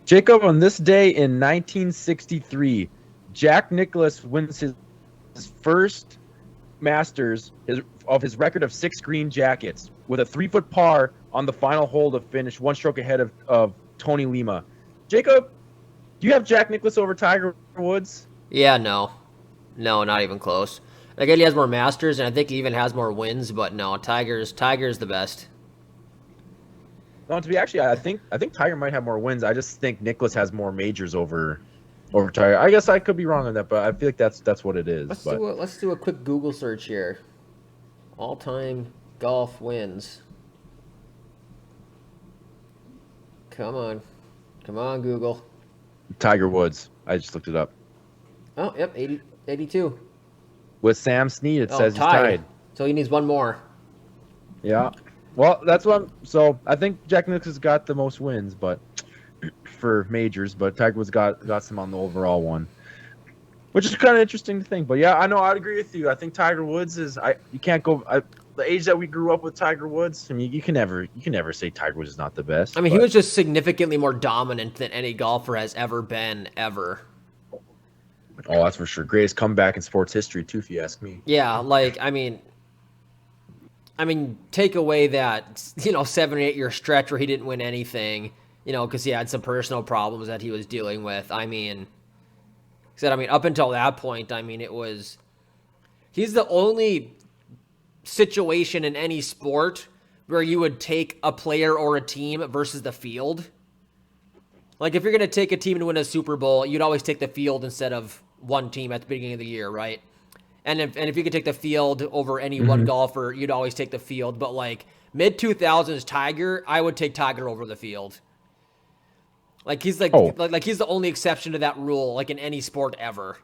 Jacob, on this day in 1963, Jack Nicklaus wins his first Masters of his record of 6 green jackets with a 3-foot par on the final hole to finish 1 stroke ahead of Tony Lima. Jacob, do you have Jack Nicklaus over Tiger Woods? Yeah, no. No, not even close. I get he has more Masters, and I think he even has more wins, but no, Tiger's the best. No, to be actually, I think Tiger might have more wins. I just think Nicklaus has more majors over Tiger. I guess I could be wrong on that, but I feel like that's what it is. But Let's do a quick Google search here. All time golf wins. Come on. Come on, Google. Tiger Woods, I just looked it up. Oh, yep, 82. With Sam Snead, it Oh, says he's tied. tied. So he needs one more. Yeah. Well, that's what. So I think Jack Nicklaus has got the most wins, but for majors, but Tiger Woods got some on the overall one, which is kind of interesting to think. But yeah, I know I'd agree with you. I think Tiger Woods is. You can't go. The age that we grew up with Tiger Woods. I mean, you can never say Tiger Woods is not the best. I mean, he was just significantly more dominant than any golfer has ever been, ever. Oh, that's for sure. Greatest comeback in sports history, too, if you ask me. Yeah, like I mean, take away that 7 or 8 year stretch where he didn't win anything, because he had some personal problems that he was dealing with. Up until that point, he's the only situation in any sport where you would take a player or a team versus the field. Like if you're gonna take a team to win a Super Bowl, you'd always take the field instead of one team at the beginning of the year, right? And if you could take the field over any one golfer, you'd always take the field. But like mid 2000s Tiger, I would take Tiger over the field. Like he's like he's the only exception to that rule, like in any sport ever.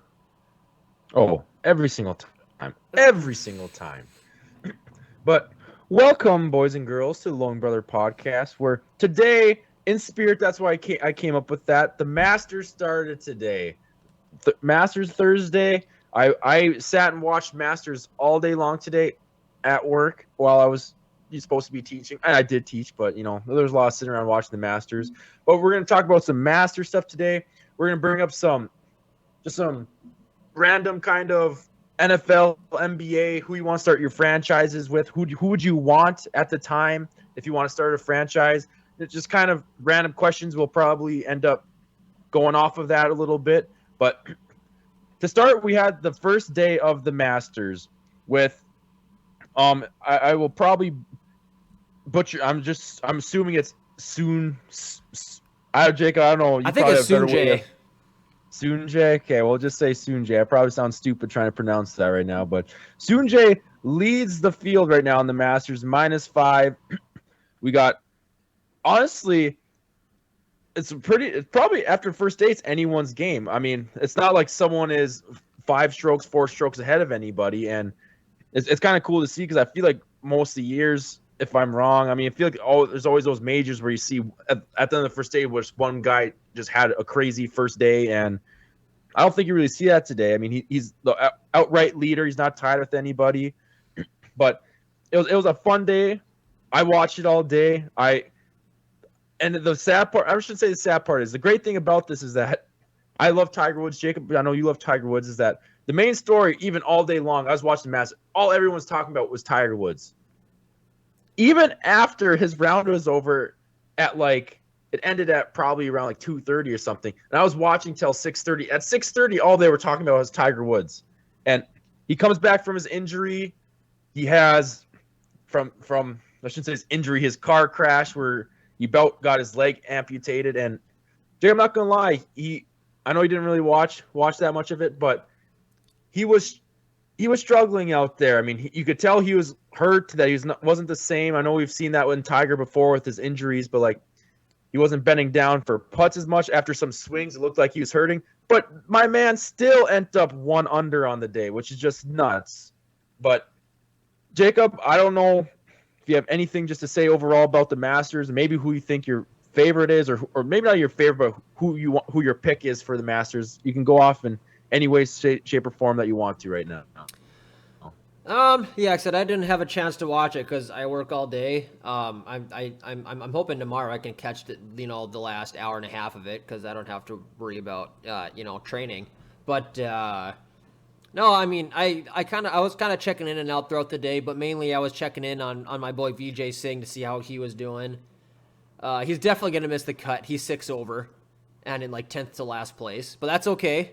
Oh, every single time. But welcome, boys and girls, to the Lone Brother Podcast, where today, in spirit, that's why I came up with that. The Masters started today. Masters Thursday. I sat and watched Masters all day long today at work while I was supposed to be teaching. And I did teach, but, there's a lot of sitting around watching the Masters. But we're going to talk about some Master stuff today. We're going to bring up some random kind of NFL, NBA, who you want to start your franchises with, who would you want at the time if you want to start a franchise. It's just kind of random questions. We'll probably end up going off of that a little bit. But to start, we had the first day of the Masters with I will probably butcher. I'm assuming it's soon. Jacob, I don't know. I think it's Soonjay. Soonjay? Okay, we'll just say Soonjay. I probably sound stupid trying to pronounce that right now, but Soonjay leads the field right now in the Masters, -5. We got, honestly, it's probably after first day, it's anyone's game. I mean, it's not like someone is 5 strokes, 4 strokes ahead of anybody, and it's kind of cool to see because I feel like most of the years, if I'm wrong, I feel like there's always those majors where you see at the end of the first day, where one guy just had a crazy first day, and I don't think you really see that today. I mean, he's the outright leader. He's not tied with anybody, but it was a fun day. I watched it all day. And the sad part, I shouldn't say the sad part, is the great thing about this is that I love Tiger Woods. Jacob, I know you love Tiger Woods, is that the main story, even all day long, I was watching the Masters, all everyone's talking about was Tiger Woods. Even after his round was over it ended at probably around 2:30 or something. And I was watching till 6:30. At 6:30, all they were talking about was Tiger Woods. And he comes back from his injury. He has from I shouldn't say his injury, his car crash where he got his leg amputated. And Jay, I'm not gonna lie, I know he didn't really watch that much of it, but he was struggling out there. I mean, you could tell he was hurt, that he wasn't the same. I know we've seen that in Tiger before with his injuries, but he wasn't bending down for putts as much. After some swings, it looked like he was hurting. But my man still ended up 1 under on the day, which is just nuts. But Jacob, I don't know if you have anything just to say overall about the Masters, maybe who you think your favorite is, or maybe not your favorite, but who your pick is for the Masters. You can go off in any way, shape, or form that you want to right now. Yeah, like I said I didn't have a chance to watch it because I work all day. I'm hoping tomorrow I can catch the last hour and a half of it because I don't have to worry about training. But no, I mean I was kind of checking in and out throughout the day, but mainly I was checking in on my boy VJ Singh to see how he was doing. He's definitely gonna miss the cut. He's 6 over, and in like 10th to last place, but that's okay.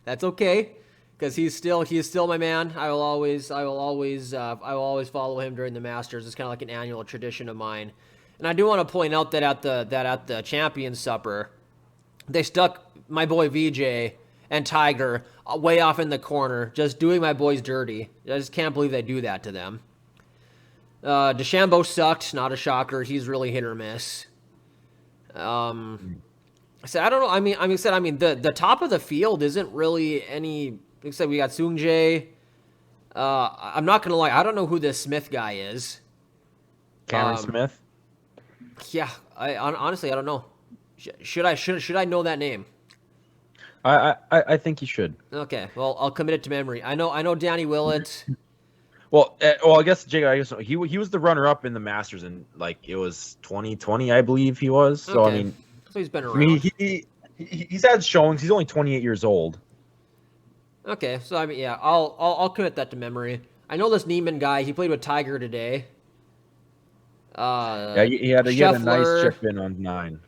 That's okay, because he's still my man. I will always follow him during the Masters. It's kind of like an annual tradition of mine. And I do want to point out that at the Champions Supper, they stuck my boy VJ and Tiger way off in the corner, just doing my boys dirty. I just can't believe they do that to them. DeChambeau sucked. Not a shocker. He's really hit or miss. I said I don't know. The top of the field isn't really any. Like I said, we got Sung Jae. I'm not gonna lie. I don't know who this Smith guy is. Cameron Um, Smith. yeah, honestly I don't know. Should I know that name? I think you should. Okay, well I'll commit it to memory. I know Danny Willett. Well, I guess Jake. I guess he was the runner up in the Masters, and like it was 2020, I believe he was. So Okay, so he's been I mean, around. he's had showings. He's only 28 years old. Okay, so I mean yeah, I'll commit that to memory. I know this Neiman guy. He played with Tiger today. Yeah, he had a nice Scheffler. chip in on 9.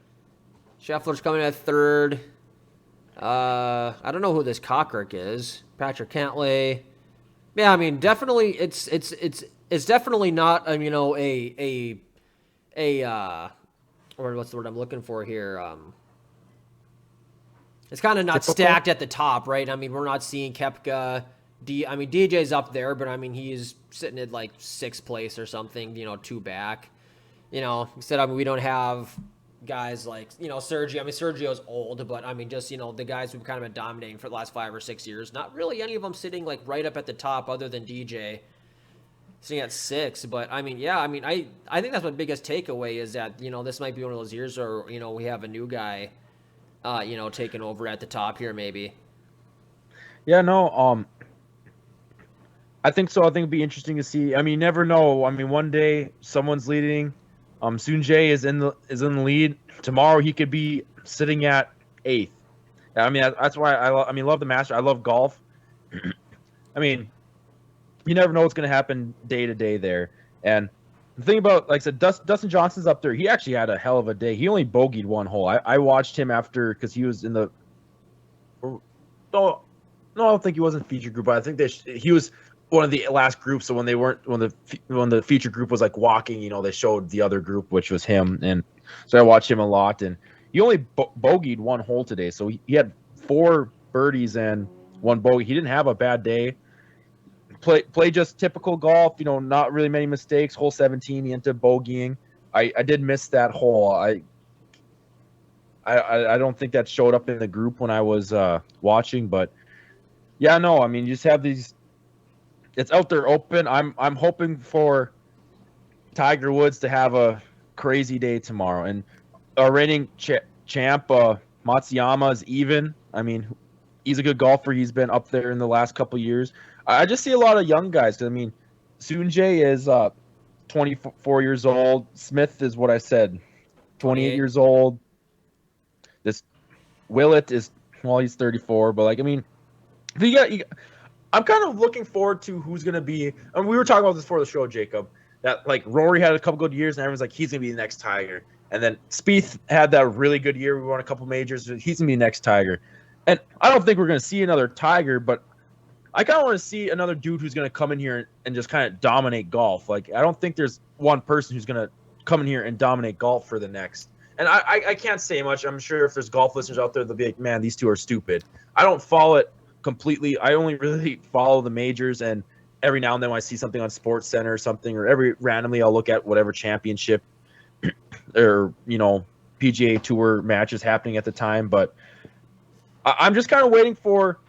Scheffler's coming at third. I don't know who this Cockrick is. Patrick Cantlay. Yeah, I mean, definitely, it's definitely not, or what's the word I'm looking for here? It's kind of not Typical. stacked at the top, right? I mean, we're not seeing Kepka. DJ's up there, but I mean, he's sitting at like 6th place or something, 2 back. Instead, I mean, we don't have guys like, Sergio. I mean, Sergio's old, but I mean, just, the guys who've kind of been dominating for the last 5 or 6 years. Not really any of them sitting like right up at the top other than DJ sitting at 6. But I mean, yeah, I mean, I think that's my biggest takeaway is that, this might be one of those years where, we have a new guy, taking over at the top here, maybe. Yeah, no. I think so. I think it'd be interesting to see. I mean, you never know. I mean, one day someone's leading. Soon Jae is in the lead. Tomorrow he could be sitting at 8th. I mean, that's why love the Master. I love golf. I mean, you never know what's going to happen day to day there. And the thing about, like I said, Dustin Johnson's up there. He actually had a hell of a day. He only bogeyed 1 hole. I watched him after because he was in the. No, no, I don't think he was in feature group. But I think he was one of the last groups. So when the feature group was like walking, they showed the other group, which was him, and so I watched him a lot. And he only bogeyed 1 hole today, so he had 4 birdies and 1 bogey. He didn't have a bad day. Play just typical golf, not really many mistakes. Hole 17, he ended up bogeying. I did miss that hole. I don't think that showed up in the group when I was watching, but yeah, no, I mean, you just have these. It's out there open. I'm hoping for Tiger Woods to have a crazy day tomorrow, and our reigning champ Matsuyama is even. I mean, he's a good golfer. He's been up there in the last couple of years. I just see a lot of young guys. I mean, Soonjae is 24 years old. Smith is what I said, 28 28. years old. This Willett is, well, he's 34, but like, I mean, I'm kind of looking forward to who's going to be. I mean, we were talking about this before the show, Jacob, that like Rory had a couple good years and everyone's like, he's going to be the next Tiger. And then Spieth had that really good year. We won a couple majors. He's going to be the next Tiger. And I don't think we're going to see another Tiger, but I kind of want to see another dude who's going to come in here and just kind of dominate golf. Like, I don't think there's one person who's going to come in here and dominate golf for the next. And I can't say much. I'm sure if there's golf listeners out there, they'll be like, man, these two are stupid. I don't follow it completely. I only really follow the majors, and every now and then when I see something on Sports Center or something, or every randomly I'll look at whatever championship or, PGA Tour matches happening at the time. But I'm just kind of waiting for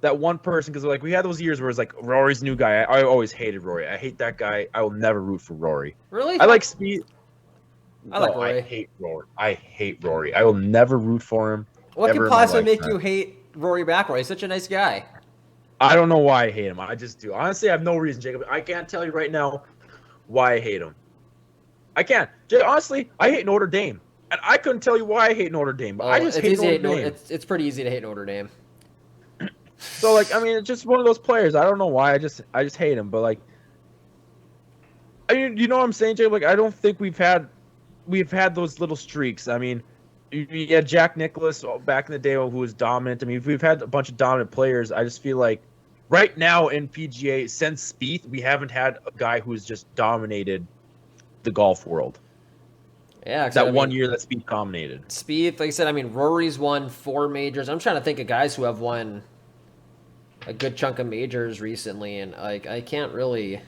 that one person, because like we had those years where it's like Rory's new guy. I always hated Rory. I hate that guy. I will never root for Rory. Really? I like Speed. I like No, Rory. I hate Rory. I hate Rory. I will never root for him. What ever could in my possibly make lifetime. you hate Rory McIlroy? He's such a nice guy. I don't know why I hate him. I just do. Honestly, I have no reason, Jacob. I can't tell you right now why I hate him. I can't. Honestly, I hate Notre Dame. And I couldn't tell you why I hate Notre Dame, but I Oh, just it's hate easy to Notre hate Notre. Dame. It's pretty easy to hate Notre Dame. So like, I mean, it's just one of those players. I don't know why. I just hate him. But like, I mean, you know what I'm saying, Jay? Like, I don't think we've had those little streaks. I mean, you had Jack Nicklaus back in the day who was dominant. I mean, we've had a bunch of dominant players. I just feel like right now in PGA since Spieth, we haven't had a guy who's just dominated the golf world. Yeah, except That I one mean, year that Spieth dominated. Spieth, like I said, I mean, Rory's won 4 majors. I'm trying to think of guys who have won a good chunk of majors recently, and like I can't really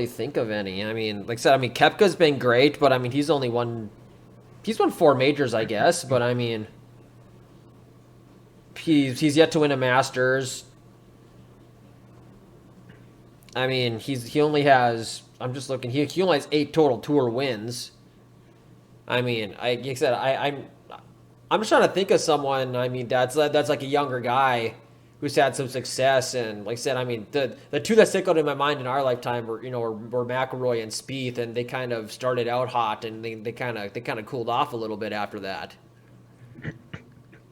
think of any. I mean, like I said, I mean, Kepka's been great, but I mean, he's won 4 majors, I guess. But I mean, he's yet to win a Masters. I mean, he only has. I'm just looking. He only has 8 total tour wins. I mean, like I said, I'm just trying to think of someone. I mean, that's like a younger guy who's had some success. And like I said, I mean, the two that stick out in my mind in our lifetime were McIlroy and Spieth, and they kind of started out hot, and they kind of cooled off a little bit after that.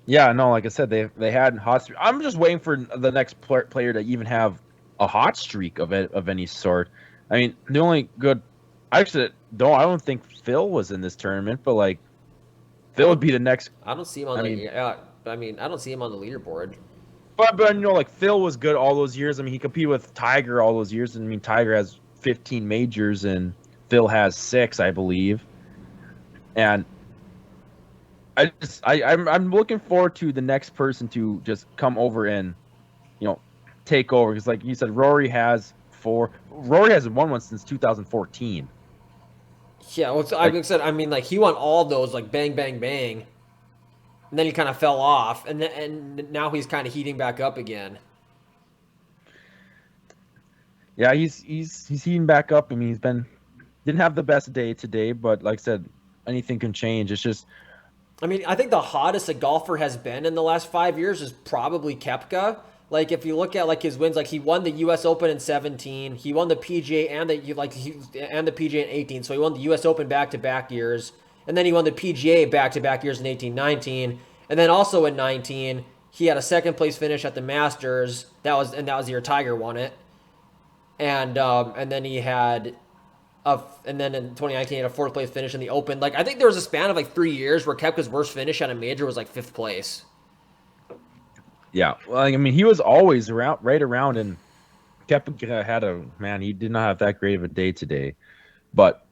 Yeah, no, like I said, they had hot streak. I'm just waiting for the next player to even have a hot streak of any sort. I mean, the only good, actually, no, I don't think Phil was in this tournament, but like I Phil would don't be the next. I don't see him on I the mean, yeah. I mean, I don't see him on the leaderboard. but you know, like Phil was good all those years. I mean, he competed with Tiger all those years. I mean, Tiger has 15 majors and Phil has 6, I believe. And I'm looking forward to the next person to just come over and take over because, like you said, Rory has 4. Rory hasn't won one since 2014. Yeah, well, Like, like I said, I mean, like he won all those like bang, bang, bang, and then he kind of fell off, and now he's kind of heating back up again. yeah, he's heating back up. I mean, didn't have the best day today, but like I said, anything can change. It's just I mean, I think the hottest a golfer has been in the last 5 years is probably Kepka. Like if you look at like his wins, like he won the U.S. Open in 17, he won the PGA and the PGA in 18. So he won the U.S. Open back-to-back years, and then he won the PGA back-to-back years in 18, 19, and then also in 19 he had a second place finish at the Masters. That was the year Tiger won it, and then he had and then in 2019 he had a fourth place finish in the Open. Like I think there was a span of like 3 years where Kepka's worst finish at a major was like fifth place. yeah. Well, I mean, he was always right around, and Koepka had he did not have that great of a day today, but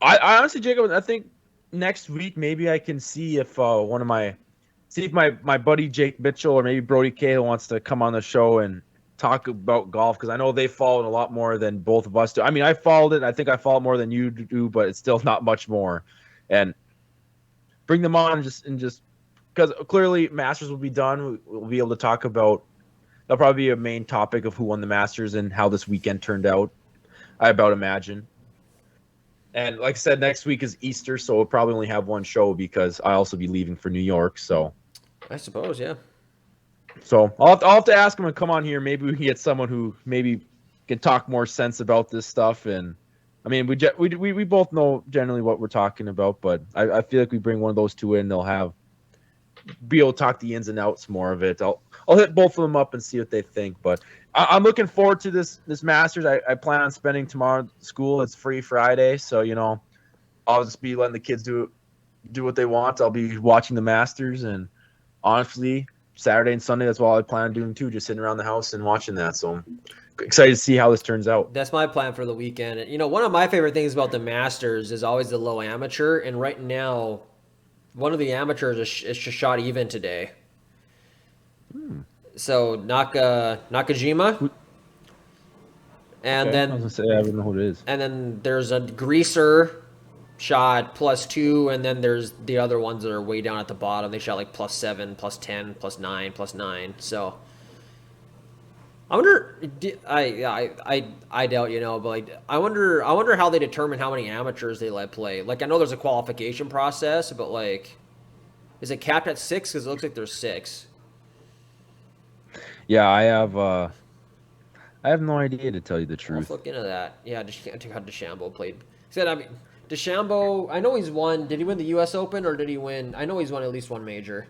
I honestly, Jacob, I think next week maybe I can see if see if my buddy Jake Mitchell or maybe Brody Cahill wants to come on the show and talk about golf because I know they followed a lot more than both of us do. I mean, I followed it. I think I followed more than you do, but it's still not much more. And bring them on and just because clearly Masters will be done. We'll be able to talk about. That'll probably be a main topic of who won the Masters and how this weekend turned out. I about imagine. And like I said, next week is Easter, so we'll probably only have one show because I also be leaving for New York. I suppose, yeah. So I'll have to ask him to come on here. Maybe we can get someone who maybe can talk more sense about this stuff. And I mean, we both know generally what we're talking about, but I feel like we bring one of those two in, they'll be able to talk the ins and outs more of it. I'll hit both of them up and see what they think. But I'm looking forward to this Masters. I plan on spending tomorrow at school. It's free Friday, so I'll just be letting the kids do what they want. I'll be watching the Masters, and honestly, Saturday and Sunday, that's what I plan on doing too, just sitting around the house and watching that. So I'm excited to see how this turns out. That's my plan for the weekend. One of my favorite things about the Masters is always the low amateur, and right now, one of the amateurs is just shot even today. So Nakajima, and Okay. I was gonna say I don't know who it is. then there's a greaser shot +2, and then there's the other ones that are way down at the bottom. They shot like +7, +10, +9, +9. So I wonder. I doubt but like I wonder how they determine how many amateurs they let play. Like I know there's a qualification process, but like Is it capped at 6? Because it looks like there's 6. Yeah, I have no idea to tell you the I'll have to truth. look into that. Yeah, just can't how DeChambeau played. Said I mean DeChambeau. I know he's won. Did he win the U.S. Open or did he win? I know he's won at least one major.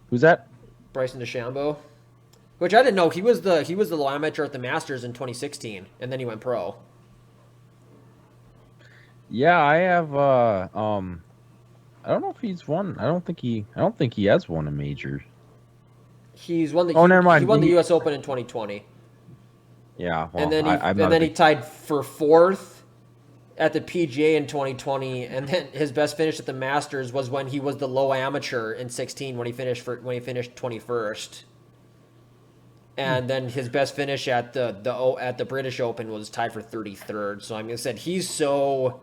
Who's that? Bryson DeChambeau, which I didn't know he was the low amateur at the Masters in 2016, and then he went pro. Yeah, I have I don't know if he's won. I don't think he has won a major. He's won the Oh, never he mind. won the U.S. Open in 2020, Yeah, and well, then I'm not a he big. tied for fourth at the PGA in 2020, and then his best finish at the Masters was when he was the low amateur in 16 when he finished 21st. And then his best finish at the British Open was tied for 33rd. So I mean, I said he's so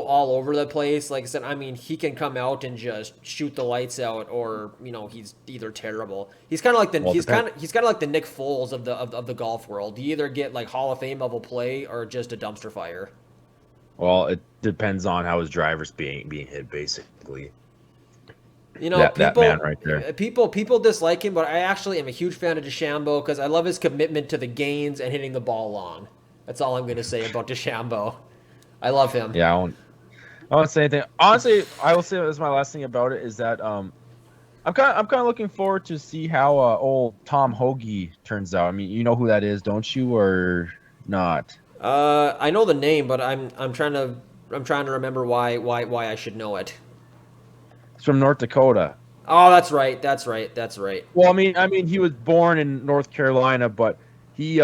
all over the place. Like I said, I mean, he can come out and just shoot the lights out, or he's either terrible. He's kind of like the Well, it depends. he's kind of like the Nick Foles of the golf world. You either get like Hall of Fame level play or just a dumpster fire. Well, it depends on how his driver's being hit, basically. That man right there. People dislike him, but I actually am a huge fan of DeChambeau because I love his commitment to the gains and hitting the ball long. That's all I'm going to say about DeChambeau. I love him. Yeah, I won't say anything. Honestly, I will say this is my last thing about it is that I'm kind of looking forward to see how old Tom Hoagie turns out. I mean, you know who that is, don't you, or not? I know the name, but I'm trying to remember why I should know it. He's from North Dakota. Oh, that's right. That's right. That's right. Well, I mean, he was born in North Carolina, but he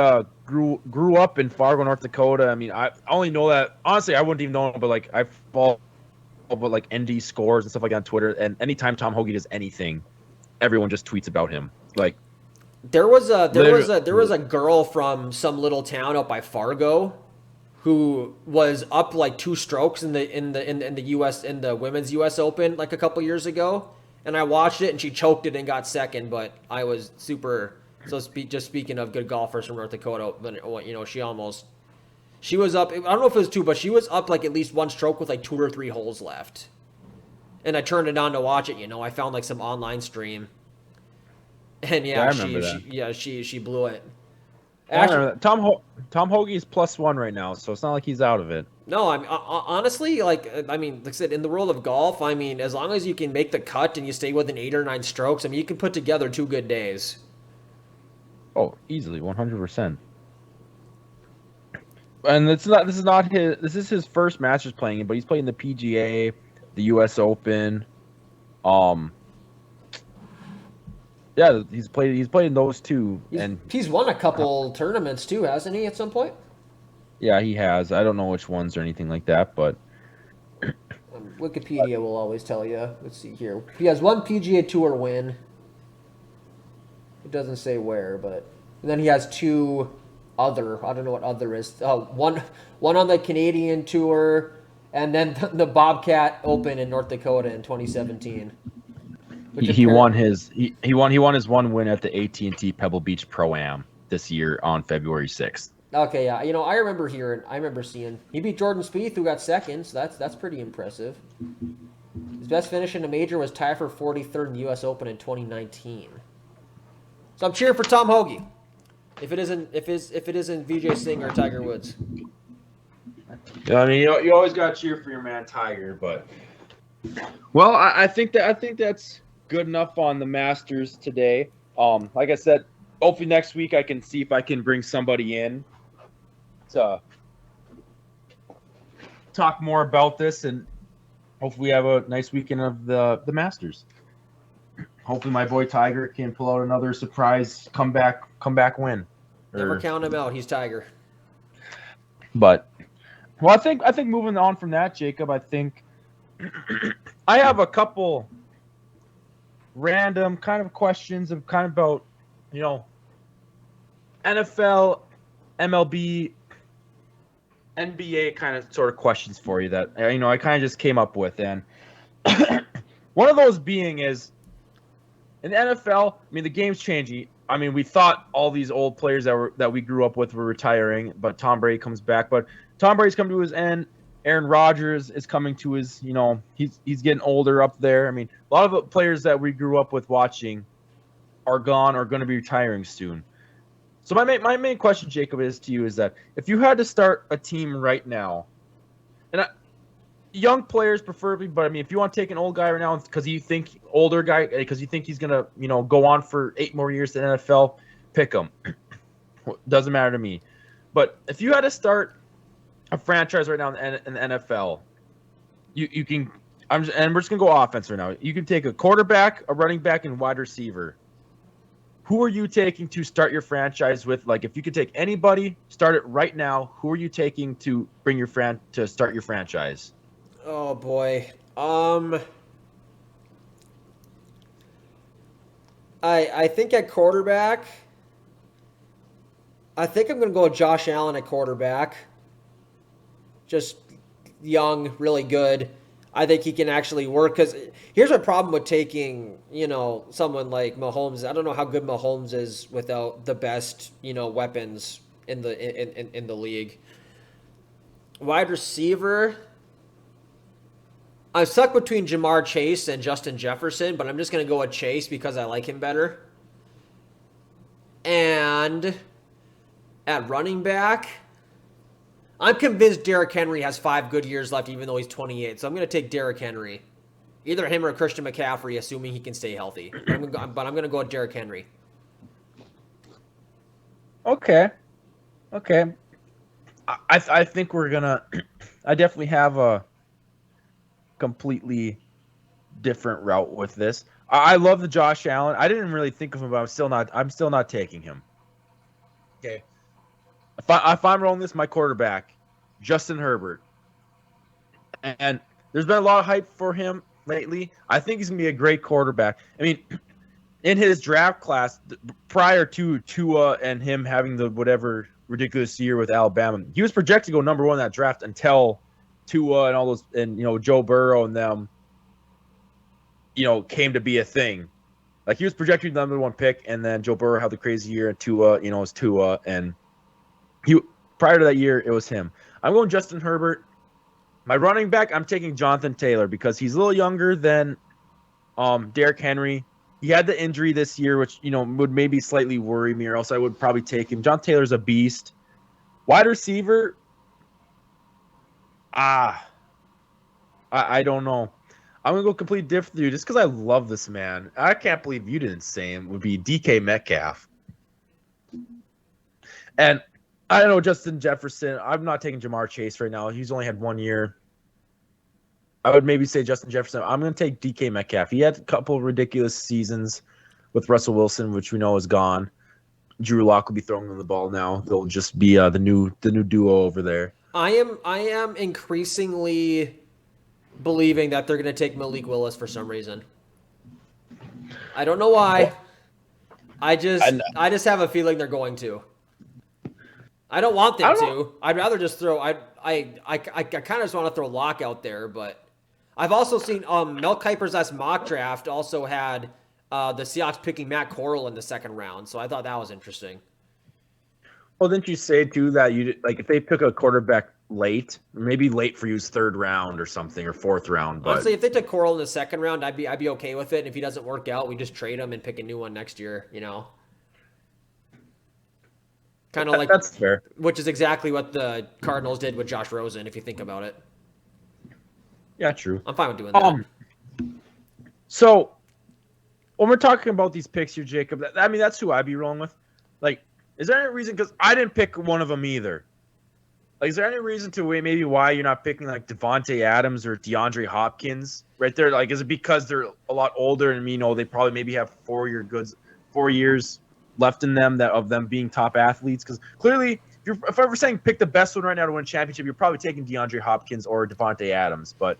grew up in Fargo, North Dakota. I mean, I only know that honestly. I wouldn't even know, but like I follow about like ND scores and stuff like that on Twitter. And anytime Tom Hoagie does anything, everyone just tweets about him. Like There was a girl from some little town out by Fargo who was up like 2 strokes in the US in the women's US Open like a couple years ago, and I watched it and she choked it and got second, but I was super just speaking of good golfers from North Dakota, but she was up. I don't know if it was 2, but she was up like at least 1 stroke with like 2 or 3 holes left. And I turned it on to watch it. I found like some online stream, and yeah, I yeah, remember that. she blew it. I Actually, remember that. Tom Hoagie is +1 right now, so it's not like he's out of it. no, I'm honestly like I said, in the world of golf, I mean, as long as you can make the cut and you stay within 8 or 9 strokes, I mean, you can put together 2 good days. Oh, easily, 100%. And it's not. This is not his. This is his first Masters playing, but he's playing the PGA, the U.S. Open. Um, yeah, he's played. He's played in those two, and He's won a couple tournaments too, hasn't he? At some point, yeah, he has. I don't know which ones or anything like that, but Wikipedia will always tell you. Let's see here. He has one PGA Tour win. It doesn't say where, but and then he has 2 other. I don't know what other is. One on the Canadian Tour, and then the Bobcat Open in North Dakota in 2017. he won his. He won his one win at the AT&T Pebble Beach Pro Am this year on February 6th. Okay, yeah. I remember seeing he beat Jordan Spieth, who got second. So that's pretty impressive. His best finish in a major was tied for 43rd in the U.S. Open in 2019. So I'm cheering for Tom Hoagie. If it isn't Vijay Singh or Tiger Woods. Yeah, I mean, you always got to cheer for your man Tiger, but well, I think that's good enough on the Masters today. Like I said, hopefully next week I can see if I can bring somebody in to talk more about this, and hopefully we have a nice weekend of the Masters. Hopefully my boy Tiger can pull out another surprise comeback win. Never count him out. He's Tiger. But well, I think moving on from that, Jacob, I think I have a couple random kind of questions of kind of about NFL, MLB, NBA kind of sort of questions for you that I kind of just came up with, and one of those being is in the NFL. I mean, the game's changing. I mean, we thought all these old players that we grew up with were retiring, but Tom Brady comes back. But Tom Brady's come to his end. Aaron Rodgers is coming to his, he's getting older up there. I mean, a lot of the players that we grew up with watching are gone or going to be retiring soon. So my main question, Jacob, is to you is that if you had to start a team right now, and young players preferably, but I mean, if you want to take an old guy right now because you think older guy because you think he's gonna go on for 8 more years in the NFL, pick him. Doesn't matter to me. But if you had to start a franchise right now in the NFL, you can. And we're just gonna go offense right now. You can take a quarterback, a running back, and wide receiver. Who are you taking to start your franchise with? Like, if you could take anybody, start it right now. Who are you taking to to start your franchise? Oh boy. I think at quarterback, I think I'm going to go with Josh Allen at quarterback. Just young, really good. I think he can actually work because here's a problem with taking, someone like Mahomes. I don't know how good Mahomes is without the best, weapons in the league. Wide receiver, I'm stuck between Jamar Chase and Justin Jefferson, but I'm just going to go with Chase because I like him better. And at running back, I'm convinced Derrick Henry has 5 good years left, even though he's 28. So I'm going to take Derrick Henry. Either him or Christian McCaffrey, assuming he can stay healthy. But I'm going to go with Derrick Henry. Okay. I think we're gonna. I definitely have a completely different route with this. I love the Josh Allen. I didn't really think of him, but I'm still not taking him. Okay. If I'm rolling this, my quarterback, Justin Herbert, and there's been a lot of hype for him lately. I think he's gonna be a great quarterback. I mean, in his draft class prior to Tua and him having the whatever ridiculous year with Alabama, he was projected to go number one in that draft until Tua and all those and Joe Burrow and them came to be a thing. Like he was projected the number one pick, and then Joe Burrow had the crazy year, and Tua, was Tua, and he prior to that year it was him. I'm going Justin Herbert. My running back, I'm taking Jonathan Taylor because he's a little younger than Derrick Henry. He had the injury this year, which would maybe slightly worry me, or else I would probably take him. John Taylor's a beast. Wide receiver, I don't know. I'm gonna go completely different with you just because I love this man. I can't believe you didn't say him. Would be DK Metcalf, and I don't know Justin Jefferson. I'm not taking Jamar Chase right now. He's only had 1 year. I would maybe say Justin Jefferson. I'm going to take DK Metcalf. He had a couple of ridiculous seasons with Russell Wilson, which we know is gone. Drew Lock will be throwing them the ball now. They'll just be the new duo over there. I am increasingly believing that they're going to take Malik Willis for some reason. I don't know why. I just have a feeling they're going to. I don't want them to. I'd rather just throw. I kind of just want to throw Lock out there, but I've also seen Mel Kiper's mock draft also had the Seahawks picking Matt Corral in the second round, so I thought that was interesting. Well, didn't you say too that you if they took a quarterback late, maybe late for you's third round or something or fourth round? But honestly, if they took Corral in the second round, I'd be okay with it. And if he doesn't work out, we just trade him and pick a new one next year. Kind of like that's fair. Which is exactly what the Cardinals did with Josh Rosen, if you think about it. Yeah, true. I'm fine with doing that. So when we're talking about these picks here, Jacob, that's who I'd be rolling with. Like, is there any reason? Because I didn't pick one of them either. Like, is there any reason to maybe why you're not picking like Devontae Adams or DeAndre Hopkins right there? Like, is it because they're a lot older and they probably maybe have 4 years left in them of them being top athletes? Because clearly, if I were saying pick the best one right now to win a championship, you're probably taking DeAndre Hopkins or Devontae Adams. But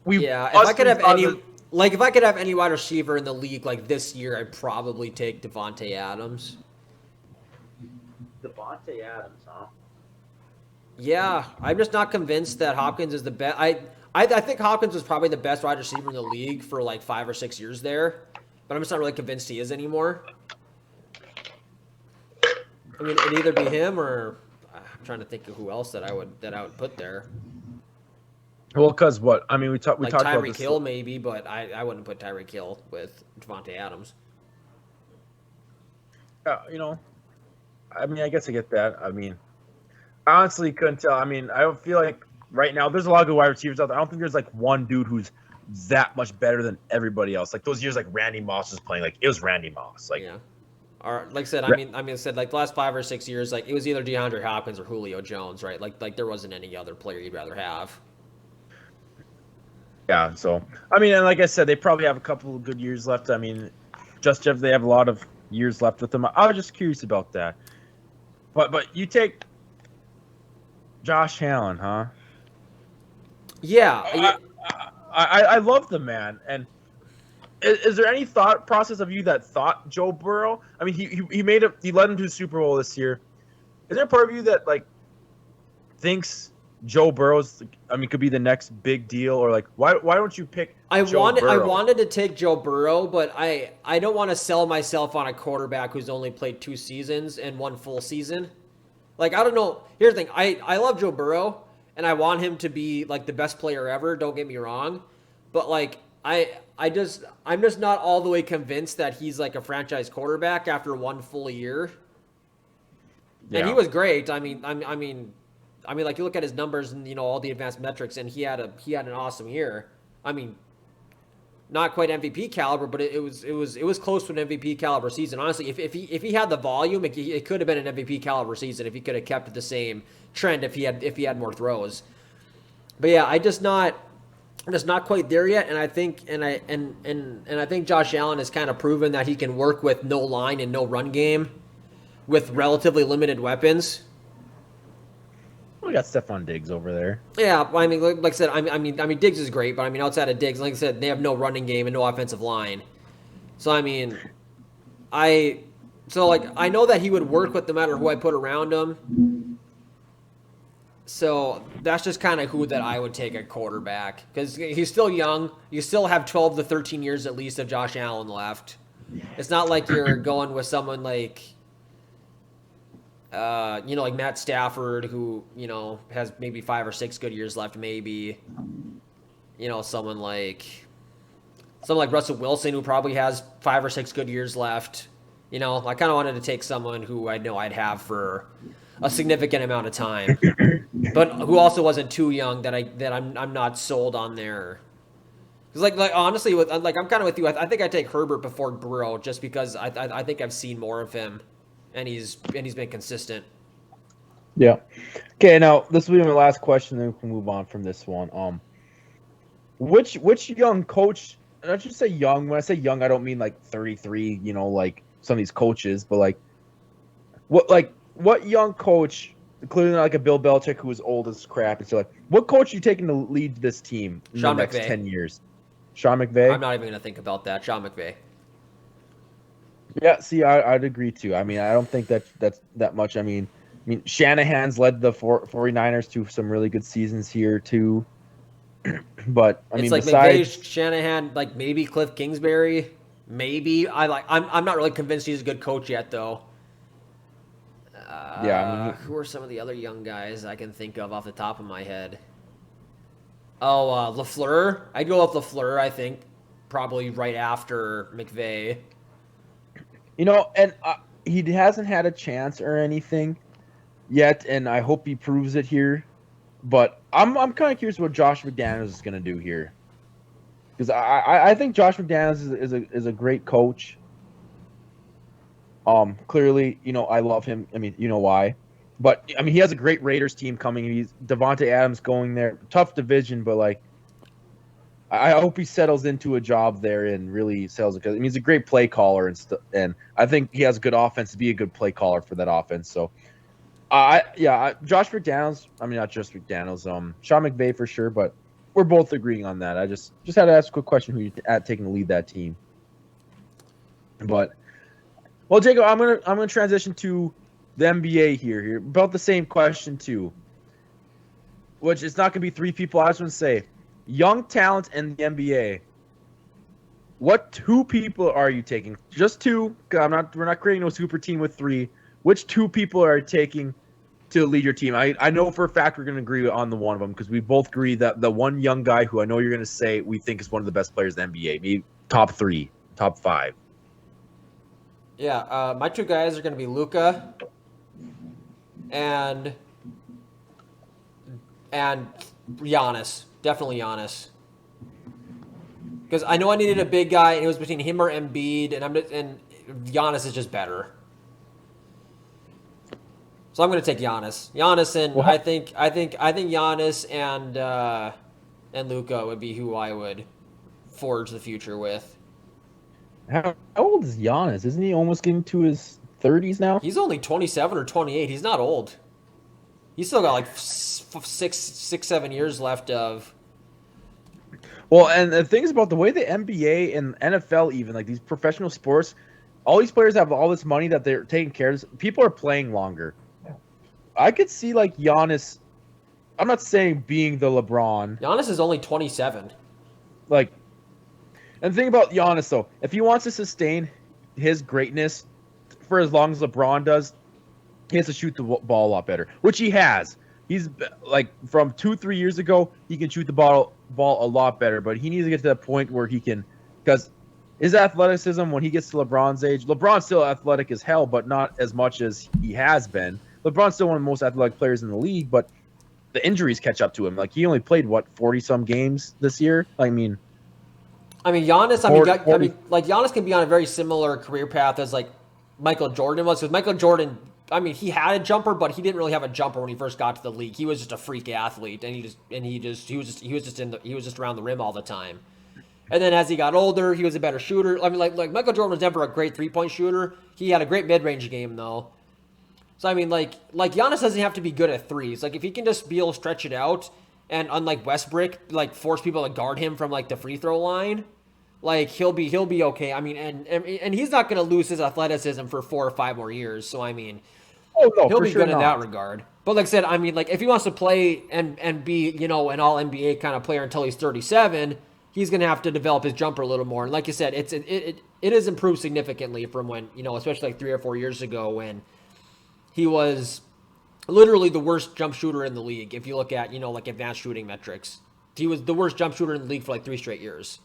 if I could have any wide receiver in the league like this year, I'd probably take Devontae Adams. Devontae Adams, huh? Yeah, I'm just not convinced that Hopkins is the best. I think Hopkins was probably the best wide receiver in the league for like 5 or 6 years there, but I'm just not really convinced he is anymore. I mean, it'd either be him or I'm trying to think of who else that I would put there. Well, because what? I mean, we Like talked about Tyreek this. Hill, maybe, but I wouldn't put Tyreek Hill with Devontae Adams. You know, I mean, I guess I get that. I mean, I honestly couldn't tell. I mean, I don't feel like right now there's a lot of good wide receivers out there. I don't think there's like one dude who's that much better than everybody else. Like those years, like Randy Moss was playing, like it was Randy Moss. Like, Yeah. Or like I said, I said like the last 5 or 6 years, like it was either DeAndre Hopkins or Julio Jones, right? Like there wasn't any other player you'd rather have. yeah. So, I mean, and like I said, they probably have a couple of good years left. I mean, just Jeff, they have a lot of years left with them. I was just curious about that. But you take Josh Allen, huh? Yeah, I love the man. And is there any thought process of you that thought Joe Burrow? I mean, he led him to the Super Bowl this year. Is there a part of you that like thinks Joe Burrow's, I mean, could be the next big deal, or like why don't you pick Joe I Burrow? wanted to take Joe Burrow, but I don't want to sell myself on a quarterback who's only played 2 seasons and 1 full season. Like I don't know. Here's the thing. I love Joe Burrow and I want him to be like the best player ever, don't get me wrong. But like I'm just not all the way convinced that he's like a franchise quarterback after 1 full year. And he Yeah, was great. Like you look at his numbers and all the advanced metrics, and he had an awesome year. I mean, not quite MVP caliber, but it was close to an MVP caliber season. Honestly, if he had the volume, it could have been an MVP caliber season if he could have kept the same trend if he had more throws. But yeah, I'm just not quite there yet, and I think I think Josh Allen has kind of proven that he can work with no line and no run game with relatively limited weapons. we got Stephon Diggs over there. Yeah, I mean, like I said, Diggs is great, but I mean, outside of Diggs, like I said, they have no running game and no offensive line. So I mean, I know that he would work with no matter who I put around him. So that's just kind of who that I would take at quarterback because he's still young. You still have 12 to 13 years at least of Josh Allen left. It's not like you're going with someone like like Matt Stafford, who, has maybe 5 or 6 good years left, maybe. Someone like Russell Wilson, who probably has 5 or 6 good years left. I kind of wanted to take someone who I know I'd have for a significant amount of time, but who also wasn't too young that I'm not sold on there. Because like honestly, with like I'm kind of with you. I think I take Herbert before Burrow just because I think I've seen more of him, and he's been consistent. Yeah. Okay, now this will be my last question, then we can move on from this one. Which young coach? And I should say young. When I say young, I don't mean like 33. Like some of these coaches, but what young coach, including like a Bill Belichick who is old as crap, and so like, what coach are you taking to lead this team in Sean the next McVay. 10 years? Sean McVay. I'm not even gonna think about that. Sean McVay. Yeah, see, I'd agree too. I mean, I don't think that's that much. I mean, Shanahan's led the 49ers to some really good seasons here too. But I It's mean, like besides, McVay, Shanahan, like maybe Cliff Kingsbury. Maybe I'm not really convinced he's a good coach yet though. yeah, I mean, Who are some of the other young guys I can think of off the top of my head? Oh, LaFleur. I'd go with LaFleur. I think probably right after McVay. and he hasn't had a chance or anything yet, and I hope he proves it here. But I'm kind of curious what Josh McDaniels is going to do here, because I think Josh McDaniels is a great coach. Clearly, I love him. I mean, you know why. But I mean, he has a great Raiders team coming. He's Devontae Adams going there. Tough division, but like, I hope he settles into a job there and really sells it. Because I mean, he's a great play caller and I think he has a good offense to be a good play caller for that offense. So, Josh McDaniels. I mean, not just McDaniels. Sean McVay for sure. But we're both agreeing on that. I just had to ask a quick question: who you taking to lead that team? But well, Jacob, I'm gonna transition to the NBA here. About the same question too, which is not gonna be three people. I just want to say, young talent in the NBA. What two people are you taking? Just two. 'Cause we're not creating no super team with three. Which two people are you taking to lead your team. I know for a fact we're going to agree on the one of them because we both agree that the one young guy who I know you're going to say we think is one of the best players in the NBA, maybe top 3, top 5. Yeah, my two guys are going to be Luka and and Giannis. Definitely Giannis. Because I know I needed a big guy, and it was between him or Embiid, and Giannis is just better. So I'm going to take Giannis. Giannis and Well, I think Giannis and Luka would be who I would forge the future with. how old is Giannis? Isn't he almost getting to his 30s now? He's only 27 or 28. He's not old. He's still got like 7 years left of. Well, and the thing is about the way the NBA and NFL, even like these professional sports, all these players have all this money that they're taking care of. People are playing longer. I could see like Giannis. I'm not saying being the LeBron. Giannis is only 27. Like, and the thing about Giannis though, if he wants to sustain his greatness for as long as LeBron does, he has to shoot the ball a lot better, which he has. He's like from 2-3 years ago, he can shoot the ball a lot better, but he needs to get to that point where he can, because his athleticism when he gets to LeBron's age, LeBron's still athletic as hell, but not as much as he has been. LeBron's still one of the most athletic players in the league, but the injuries catch up to him. Like he only played 40 some games this year. I mean, Giannis. 40. Like Giannis can be on a very similar career path as like Michael Jordan was. Because Michael Jordan, he had a jumper, but he didn't really have a jumper when he first got to the league. He was just a freak athlete, and he was just around the rim all the time. And then as he got older, he was a better shooter. Like Michael Jordan was never a great 3-point shooter. He had a great mid-range game though. So like Giannis doesn't have to be good at threes. Like if he can just be able to stretch it out, and unlike Westbrook, like force people to guard him from like the free throw line, like he'll be okay. And he's not going to lose his athleticism for 4 or 5 more years. So oh no, he'll be sure good in not. that regard. But like I said, like if he wants to play and be an all NBA kind of player until he's 37, he's going to have to develop his jumper a little more. And like you said, it has improved significantly from when especially like 3 or 4 years ago when he was literally the worst jump shooter in the league. If you look at like advanced shooting metrics, he was the worst jump shooter in the league for like 3 straight years.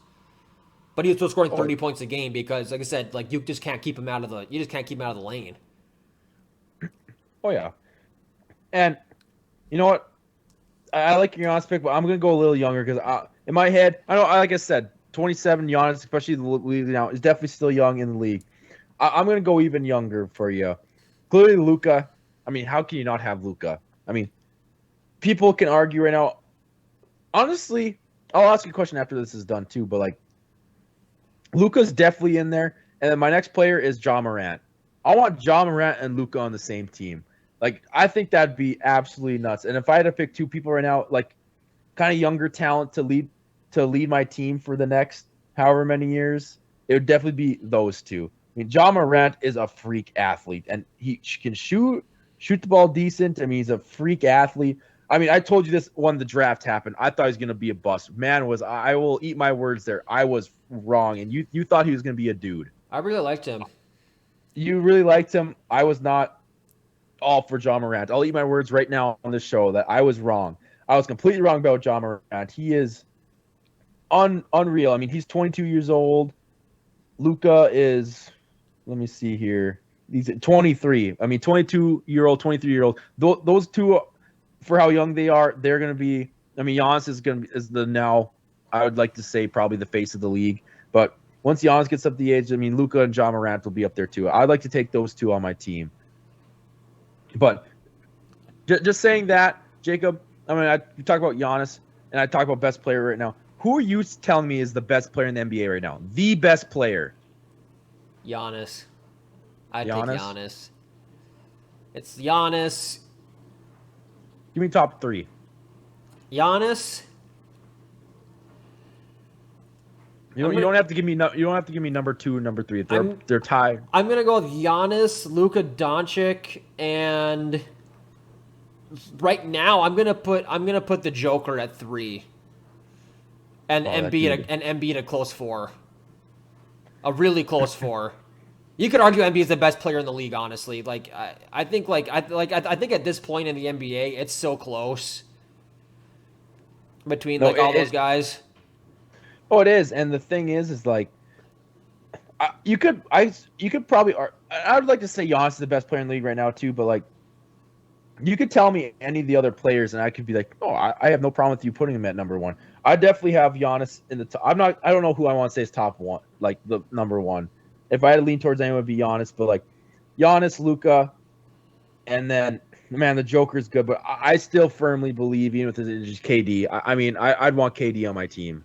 But he was still scoring 30 points a game because, like I said, like you just can't keep him out of the lane. Oh yeah, and you know what? I like your Giannis pick, but I'm gonna go a little younger because in my head, I know, like I said, 27 Giannis, especially the league now, is definitely still young in the league. I'm gonna go even younger for you. Clearly, Luka. How can you not have Luka? People can argue right now. Honestly, I'll ask you a question after this is done too. But like, Luka's definitely in there, and then my next player is Ja Morant. I want Ja Morant and Luka on the same team. Like, I think that'd be absolutely nuts. And if I had to pick 2 people right now, like, kind of younger talent to lead my team for the next however many years, it would definitely be those 2. Ja Morant is a freak athlete, and he can shoot the ball decent. He's a freak athlete. I told you this when the draft happened. I thought he was going to be a bust. Man, I will eat my words there. I was wrong, and you thought he was going to be a dude. I really liked him. You really liked him. I was not all for Ja Morant. I'll eat my words right now on this show that I was wrong. I was completely wrong about Ja Morant. He is unreal. He's 22 years old. Luka is, let me see here. He's 23. 22-year-old, 23-year-old. Those 2, for how young they are, they're going to be. Giannis is the now, I would like to say, probably the face of the league. But once Giannis gets up the age, Luka and Ja Morant will be up there too. I'd like to take those 2 on my team. But just saying that, Jacob, you talk about Giannis, and I talk about best player right now. Who are you telling me is the best player in the NBA right now? The best player? Giannis. I'd take Giannis. It's Giannis. Give me top 3. Giannis. You don't have to give me number 2 and number 3. They're tied. I'm gonna go with Giannis, Luka Doncic, and right now I'm gonna put the Joker at 3, and Embiid a close 4, a really close 4. You could argue Embiid is the best player in the league, honestly. I think I think at this point in the NBA, it's so close between No, all those guys. oh, it is. And the thing is like, you could probably. I would like to say Giannis is the best player in the league right now too, but like, you could tell me any of the other players, and I could be like, oh, I have no problem with you putting him at number one. I definitely have Giannis in the top. I don't know who I want to say is top one, like the number one. If I had to lean towards anyone, it would be Giannis, but like Giannis, Luka, and then man, the Joker's good, but I still firmly believe, even with just KD. I mean, I'd want KD on my team.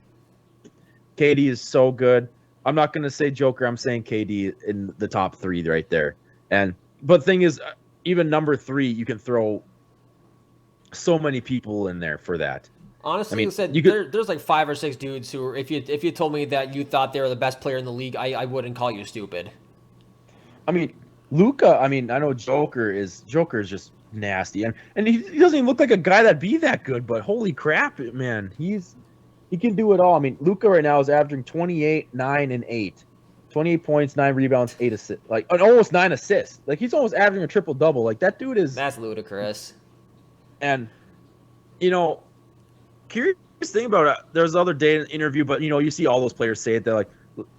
KD is so good. I'm not gonna say Joker. I'm saying KD in the top three right there. But the thing is, even number three, you can throw so many people in there for that. Honestly, I mean, you said you could, there's like 5 or 6 dudes who, if you told me that you thought they were the best player in the league, I wouldn't call you stupid. I mean, Luka. I mean, I know Joker is just nasty, and he doesn't even look like a guy that'd be that good. But holy crap, man, he can do it all. I mean, Luka right now is averaging 28, 9, and 8. 28 points, 9 rebounds, 8 assists, like almost 9 assists. Like he's almost averaging a triple double. Like that dude is. That's ludicrous. And you know, curious thing about it. There was the other day in an interview, but you see all those players say it. They're like,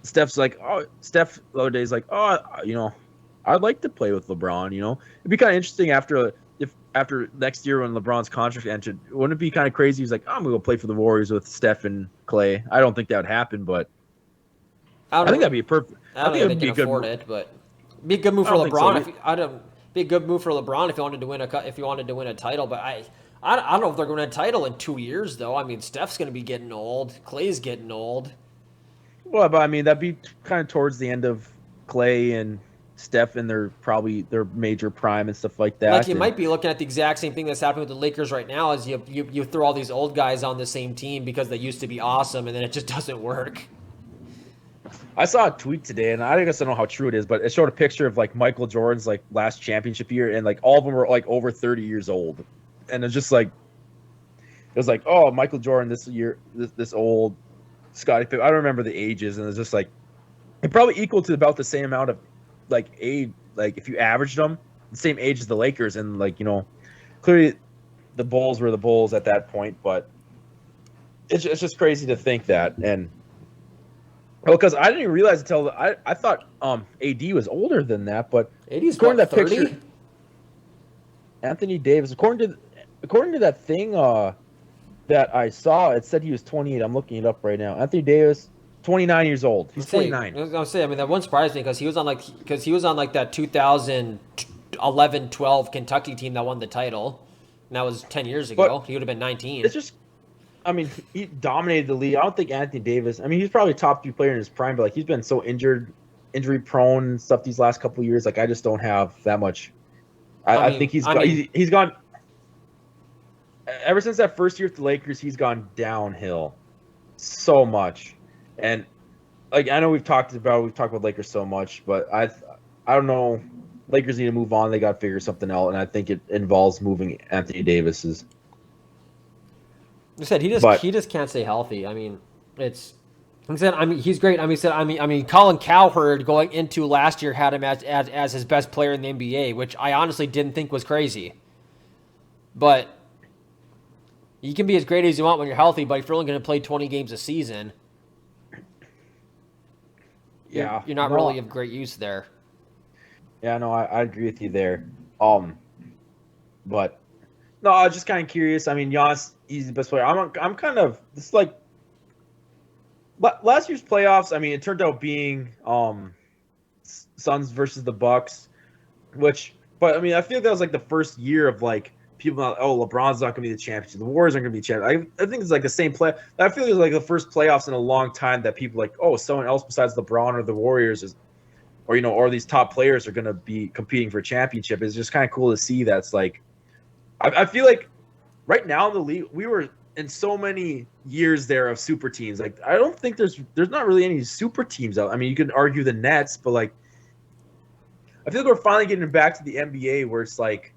Steph's like, oh, Steph the other day is like, oh, I'd like to play with LeBron. It'd be kind of interesting after next year when LeBron's contract entered. Wouldn't it be kind of crazy? He's like, I'm gonna go play for the Warriors with Steph and Clay. I don't think that would happen, but I think that'd be perfect. I don't think they can afford it, but be a good move for LeBron. Be a good move for LeBron if you wanted to win a title. But I don't know if they're going to win a title in 2 years, though. I mean, Steph's going to be getting old. Clay's getting old. Well, but I mean, that'd be kind of towards the end of Clay and Steph in their major prime and stuff like that. Like you might be looking at the exact same thing that's happening with the Lakers right now, as you throw all these old guys on the same team because they used to be awesome, and then it just doesn't work. I saw a tweet today, and I guess I don't know how true it is, but it showed a picture of like Michael Jordan's like last championship year, and like all of them were like over 30 years old, and it's just like it was like, oh, Michael Jordan this old, Scottie Pippen. I don't remember the ages, and it's just like it probably equal to about the same amount of like age, like if you averaged them, the same age as the Lakers, and like clearly the Bulls were the Bulls at that point, but it's just crazy to think that. And because I didn't even realize until I thought AD was older than that, but AD's according what, to that 30? picture, Anthony Davis, according to that thing that I saw, it said he was 28. I'm looking it up right now. Anthony Davis, 29 years old. He's 29. I was gonna say, I mean, that wouldn't surprise me because he was on that 2011-12 Kentucky team that won the title. And that was 10 years ago. He would have been 19. It's just, I mean, he dominated the league. I don't think Anthony Davis. I mean, he's probably a top 3 player in his prime, but like he's been so injury prone and stuff these last couple of years. Like I just don't have that much. I think he's gone. Ever since that first year with the Lakers, he's gone downhill so much. And like I know we've talked about Lakers so much, but I don't know. Lakers need to move on. They got to figure something out, and I think it involves moving Anthony Davis's. I said he just can't stay healthy. I mean, he's great. I mean, Colin Cowherd going into last year had him as his best player in the NBA, which I honestly didn't think was crazy. But you can be as great as you want when you're healthy, but if you're only going to play 20 games a season, you're not really of great use there. Yeah, no, I agree with you there. But no, I was just kind of curious. I mean, Giannis, he's the best player. I'm kind of it's like last year's playoffs. I mean, it turned out being Suns versus the Bucks, but I mean, I feel like that was like the first year of like people not, oh, LeBron's not going to be the championship. The Warriors aren't going to be champion. I think it's like the same play. I feel like it's like the first playoffs in a long time that people like, oh, someone else besides LeBron or the Warriors is, or these top players are going to be competing for a championship. It's just kind of cool to see. That's like, I feel like right now in the league, we were in so many years there of super teams. Like, I don't think there's not really any super teams out. I mean, you can argue the Nets, but like, I feel like we're finally getting back to the NBA where it's like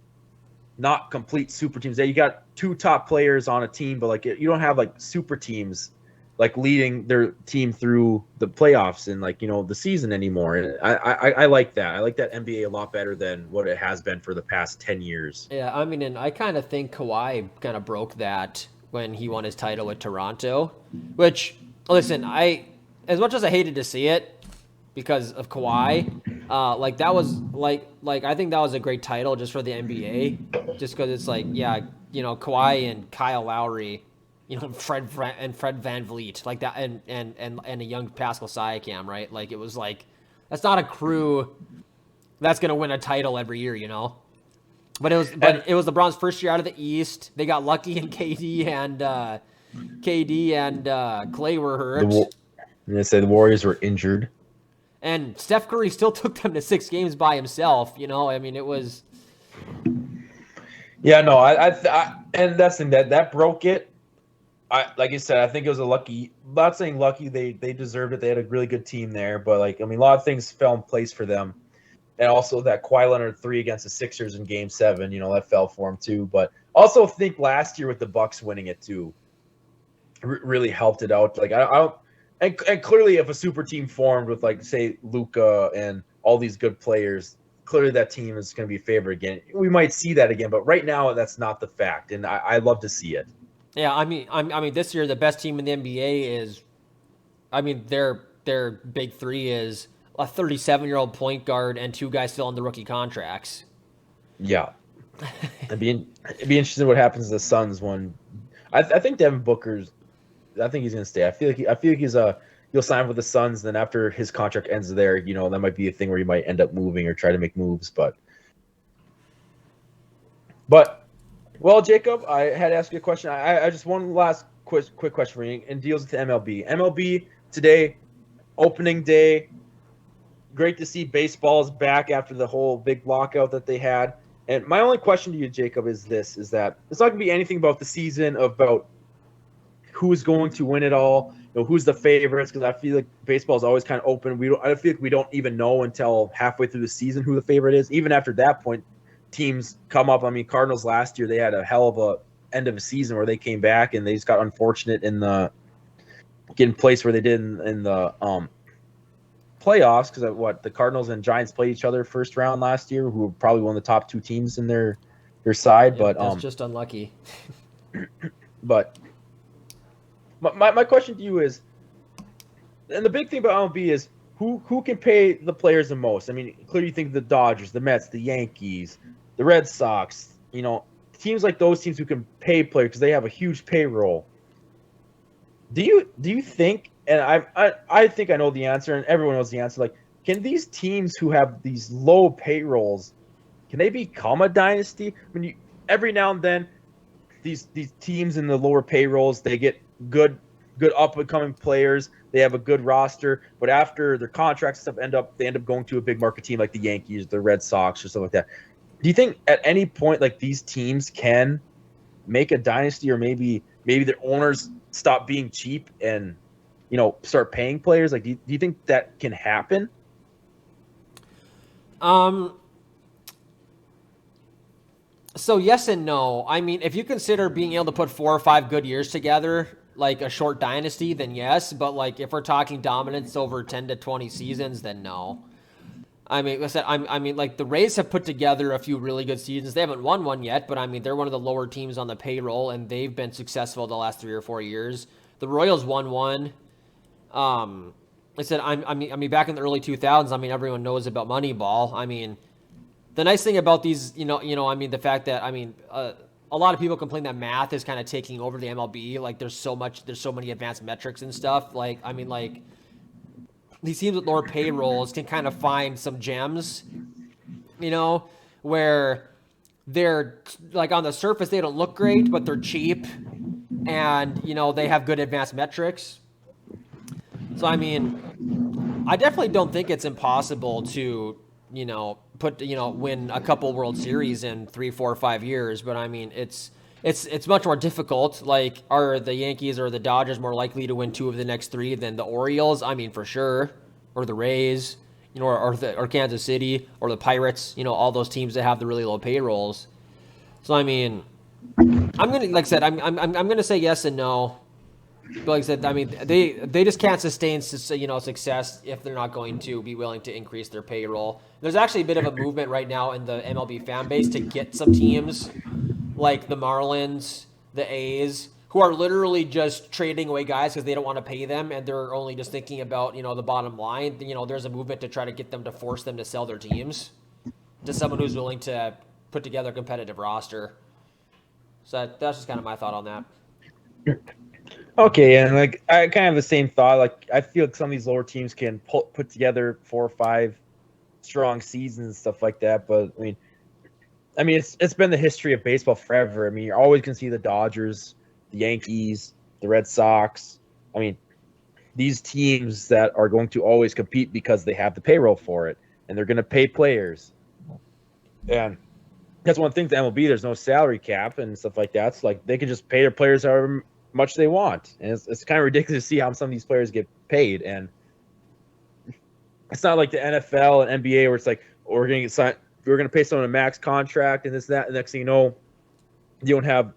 not complete super teams. You got 2 top players on a team, but like you don't have like super teams like leading their team through the playoffs and like the season anymore. And I like that. I like that NBA a lot better than what it has been for the past 10 years. Yeah, I mean, and I kind of think Kawhi kind of broke that when he won his title with Toronto. Which, listen, as much as I hated to see it because of Kawhi, like that was like I think that was a great title just for the NBA, just because it's like yeah, Kawhi and Kyle Lowry, Fred Van Vliet like that, and a young Pascal Siakam, right? Like it was like that's not a crew that's gonna win a title every year, But it was LeBron's first year out of the East. They got lucky, and KD and Clay were hurt. And they say the Warriors were injured, and Steph Curry still took them to 6 games by himself. I mean, it was. Yeah, no, I and that's the thing that broke it. Like you said, I think it was a lucky. I'm not saying lucky. They deserved it. They had a really good team there, but like I mean, a lot of things fell in place for them. And also that Kawhi Leonard 3 against the Sixers in Game 7, that fell for him too. But also think last year with the Bucks winning it too, really helped it out. Like I don't, and clearly if a super team formed with like say Luka and all these good players, clearly that team is going to be favored again. We might see that again, but right now that's not the fact, and I love to see it. Yeah, I mean, this year the best team in the NBA is, I mean, their big three is a 37-year-old point guard and 2 guys still on the rookie contracts. Yeah, it'd be interesting what happens to the Suns when I think Devin Booker's. I think he's gonna stay. I feel like he'll sign with the Suns. Then after his contract ends there, that might be a thing where he might end up moving or try to make moves. But well, Jacob, I had to ask you a question. I just one last quick question for you, and deals with the MLB. MLB today, opening day. Great to see baseball is back after the whole big lockout that they had. And my only question to you, Jacob, is that it's not going to be anything about the season, about who's going to win it all, who's the favorites, because I feel like baseball is always kind of open. I feel like we don't even know until halfway through the season who the favorite is. Even after that point, teams come up. I mean, Cardinals last year, they had a hell of a end of a season where they came back and they just got unfortunate in the getting placed where they did in the playoffs, because the Cardinals and Giants played each other first round last year, who were probably one of the top 2 teams in their side. Yeah, but that's just unlucky. But my question to you is, and the big thing about MLB is who can pay the players the most. I mean, clearly you think the Dodgers, the Mets, the Yankees, the Red Sox, teams like those teams who can pay players because they have a huge payroll. Do you think? And I think I know the answer, and everyone knows the answer. Like, can these teams who have these low payrolls, can they become a dynasty? I mean, every now and then, these teams in the lower payrolls, they get good up and coming players. They have a good roster, but after their contracts and stuff they end up going to a big market team like the Yankees, the Red Sox, or something like that. Do you think at any point like these teams can make a dynasty, or maybe their owners stop being cheap and start paying players? Like, do you think that can happen? So yes and no. I mean, if you consider being able to put 4 or 5 good years together, like a short dynasty, then yes. But like if we're talking dominance over 10 to 20 seasons, then no. I mean, like I mean, like the Rays have put together a few really good seasons. They haven't won one yet, but I mean, they're one of the lower teams on the payroll, and they've been successful the last 3 or 4 years. The Royals won one. I said, I mean, back in the early 2000s, I mean, everyone knows about Moneyball. I mean, the nice thing about these, I mean, the fact that, I mean, a lot of people complain that math is kind of taking over the MLB. Like, there's so many advanced metrics and stuff. Like, I mean, like, these teams with lower payrolls can kind of find some gems, where they're, like, on the surface, they don't look great, but they're cheap. And, they have good advanced metrics. So, I mean, I definitely don't think it's impossible to, win a couple World Series in 3, 4, 5 years. But I mean, it's much more difficult. Like, are the Yankees or the Dodgers more likely to win 2 of the next 3 than the Orioles? I mean, for sure. Or the Rays, or Kansas City, or the Pirates. All those teams that have the really low payrolls. So I mean, I'm gonna, like I said, I'm gonna say yes and no. But like I said, I mean, they just can't sustain success if they're not going to be willing to increase their payroll. There's actually a bit of a movement right now in the MLB fan base to get some teams like the Marlins, the A's, who are literally just trading away guys because they don't want to pay them and they're only just thinking about the bottom line. There's a movement to try to get them to force them to sell their teams to someone who's willing to put together a competitive roster. So that's just kind of my thought on that. Okay, and like I kind of have the same thought. Like I feel like some of these lower teams can put together 4 or 5 strong seasons and stuff like that. But I mean, it's been the history of baseball forever. I mean, you always can see the Dodgers, the Yankees, the Red Sox. I mean, these teams that are going to always compete because they have the payroll for it, and they're going to pay players. And that's one thing to MLB. There's no salary cap and stuff like that. So like they can just pay their players however much they want, and it's kind of ridiculous to see how some of these players get paid. And it's not like the NFL and NBA where it's like, oh, we're going to get signed, we're going to pay someone a max contract and this and that. And next thing you know, you don't have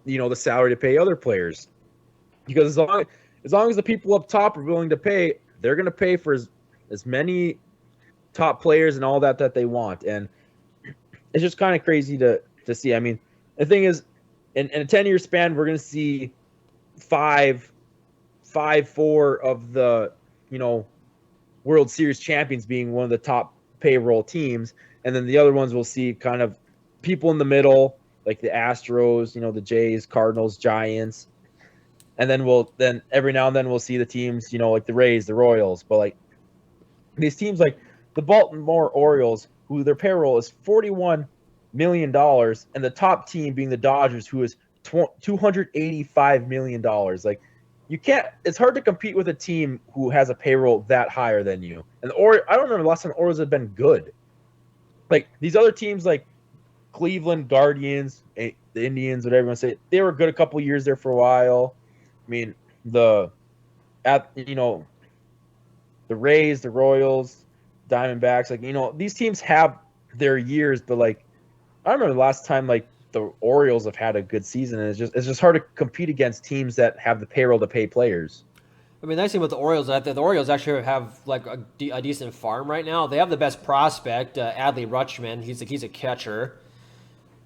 the salary to pay other players, because as long as the people up top are willing to pay, they're going to pay for as many top players and all that they want. And it's just kind of crazy to see. I mean, the thing is, in a 10-year span, we're going to see four of the World Series champions being one of the top payroll teams, and then the other ones we'll see kind of people in the middle, like the Astros, the Jays, Cardinals, Giants, and then every now and then we'll see the teams, like the Rays, the Royals, but like these teams like the Baltimore Orioles, who their payroll is $41 million, and the top team being the Dodgers, who is $285 million. Like, you can't. It's hard to compete with a team who has a payroll that higher than you. And I don't remember the last time the Orioles have been good. Like these other teams, like Cleveland Guardians, the Indians, whatever you want to say, they were good a couple years there for a while. I mean, the Rays, the Royals, Diamondbacks, like these teams have their years, but like I remember the last time like the Orioles have had a good season, and it's just hard to compete against teams that have the payroll to pay players. I mean, the nice thing with the Orioles is that the Orioles actually have like a decent farm right now. They have the best prospect, Adley Rutschman. He's a catcher.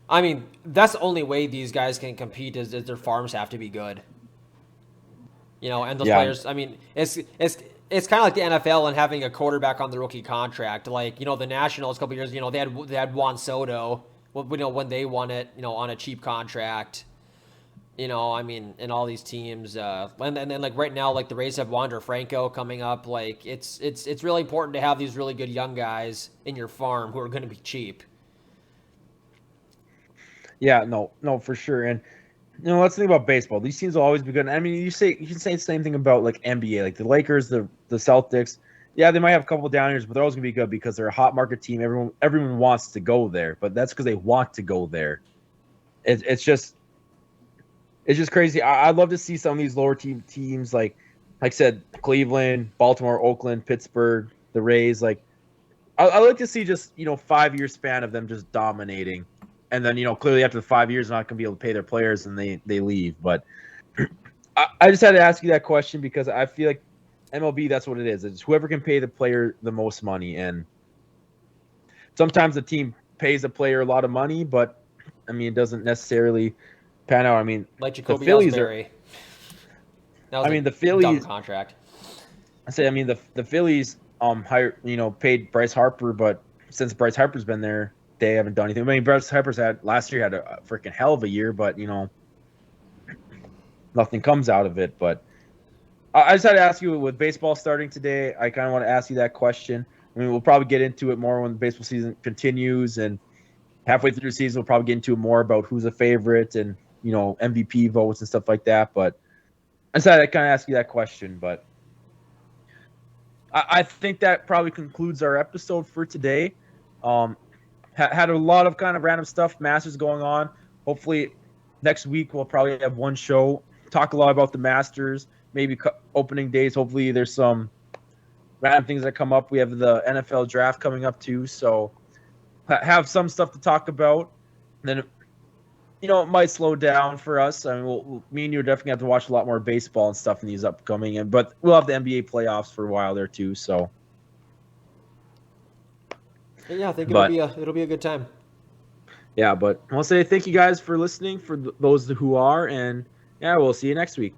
I mean, that's the only way these guys can compete is their farms have to be good. And those players. I mean, it's kind of like the NFL and having a quarterback on the rookie contract. Like the Nationals a couple years, they had Juan Soto. When they won it, on a cheap contract. I mean, and all these teams, and then like right now, like the Rays have Wander Franco coming up. Like it's really important to have these really good young guys in your farm who are going to be cheap. Yeah, no, for sure. And let's think about baseball. These teams will always be good. I mean, you can say the same thing about like NBA, like the Lakers, the Celtics. Yeah, they might have a couple down years, but they're always gonna be good because they're a hot market team. Everyone wants to go there, but that's because they want to go there. It's just crazy. I'd love to see some of these lower teams, like I said, Cleveland, Baltimore, Oakland, Pittsburgh, the Rays. Like I like to see just 5-year span of them just dominating, and then clearly after the 5 years, they're not gonna be able to pay their players and they leave. But I just had to ask you that question because I feel like MLB, that's what it is. It's whoever can pay the player the most money, and sometimes the team pays the player a lot of money, but I mean, it doesn't necessarily pan out. I mean, like Jacoby the Phillies Ellsbury. The Phillies dumb contract. The Phillies paid Bryce Harper, but since Bryce Harper's been there, they haven't done anything. I mean, Bryce Harper's last year had a freaking hell of a year, but nothing comes out of it. But I just had to ask you, with baseball starting today, I kind of want to ask you that question. I mean, we'll probably get into it more when the baseball season continues, and halfway through the season, we'll probably get into it more about who's a favorite and, MVP votes and stuff like that. But I just had to kind of ask you that question. But I think that probably concludes our episode for today. Had a lot of kind of random stuff, Masters going on. Hopefully next week we'll probably have one show, talk a lot about the Masters, maybe opening days. Hopefully there's some random things that come up. We have the NFL draft coming up too, so have some stuff to talk about. And then it might slow down for us. I mean, me and you are definitely have to watch a lot more baseball and stuff in these upcoming, but we'll have the NBA playoffs for a while there too. So, Yeah, I think it'll but be a good time. yeah, but I'll say thank you guys for listening for those who are, and yeah, we'll see you next week.